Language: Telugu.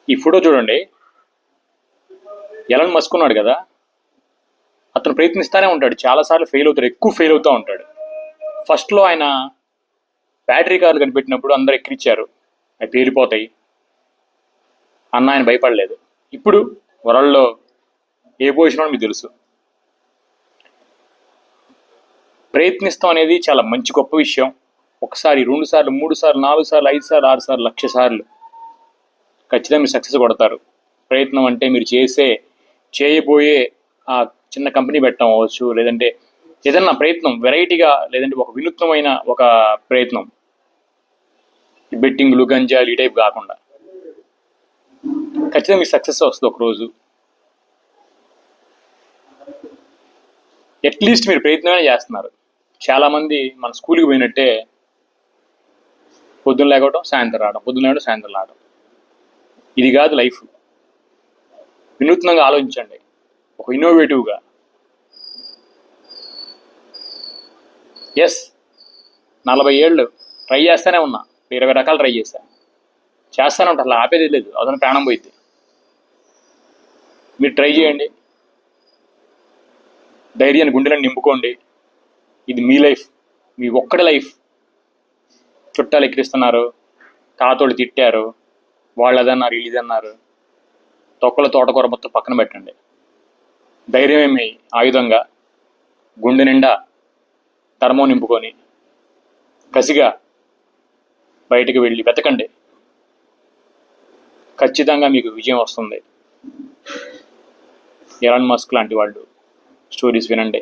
ఈ ఫోటో చూడండి. ఎలాన్ మస్క్ ఉన్నాడు కదా, అతను ప్రయత్నిస్తూనే ఉంటాడు, చాలాసార్లు ఫెయిల్ అవుతాడు, ఎక్కువ ఫెయిల్ అవుతూ ఉంటాడు. ఫస్ట్లో ఆయన బ్యాటరీ కార్లు కనిపెట్టినప్పుడు అందరు ఎక్కిరిచ్చారు, అవి పేలిపోతాయి అన్న, ఆయన భయపడలేదు. ఇప్పుడు వరల్డ్లో ఏ పొజిషన్ మీకు తెలుసు. ప్రయత్నిస్తాం అనేది చాలా మంచి గొప్ప విషయం. ఒకసారి, 2 సార్లు, 3 సార్లు, 4 సార్లు, 5 సార్లు, 6 సార్లు, 1,00,000 సార్లు ఖచ్చితంగా మీరు సక్సెస్ కొడతారు. ప్రయత్నం అంటే మీరు చేయబోయే ఆ చిన్న కంపెనీ పెట్టడం అవ్వచ్చు, లేదంటే ఏదన్నా ప్రయత్నం వెరైటీగా, లేదంటే ఒక వినూత్నమైన ఒక ప్రయత్నం, బెట్టింగ్లు, గంజాలు ఈ టైప్ కాకుండా ఖచ్చితంగా మీకు సక్సెస్ వస్తుంది ఒకరోజు. అట్లీస్ట్ మీరు ప్రయత్నమే చేస్తున్నారు. చాలామంది మన స్కూల్కి పోయినట్టే పొద్దున్న లేకపోవడం, సాయంత్రం రావడం, పొద్దున్న లేకపోవడం, సాయంత్రం రావడం. ఇది కాదు లైఫ్. వినూత్నంగా ఆలోచించండి, ఒక ఇన్నోవేటివ్గా. ఎస్, 40 ఏళ్ళు ట్రై చేస్తూనే ఉన్నా, 20 రకాలు ట్రై చేస్తానే ఉంటా, అలా ఆపేది లేదు, అతను ప్రాణం పోయింది. మీరు ట్రై చేయండి, ధైర్యాన్ని గుండెలను నింపుకోండి. ఇది మీ లైఫ్, మీ ఒక్కడి లైఫ్. చుట్టాలు ఎక్కిరిస్తున్నారు, తాతోళ్ళు తిట్టారు, వాళ్ళు అదన్నారు, వీళ్ళు ఇదన్నారు, తొక్కల తోటకూర మొత్తం పక్కన పెట్టండి. ధైర్యమే ఆయుధంగా గుండె నిండా ధర్మం నింపుకొని కసిగా బయటకు వెళ్ళి వెతకండి. ఖచ్చితంగా మీకు విజయం వస్తుంది. ఎలాన్ మస్క్ లాంటి వాళ్ళు స్టోరీస్ వినండి.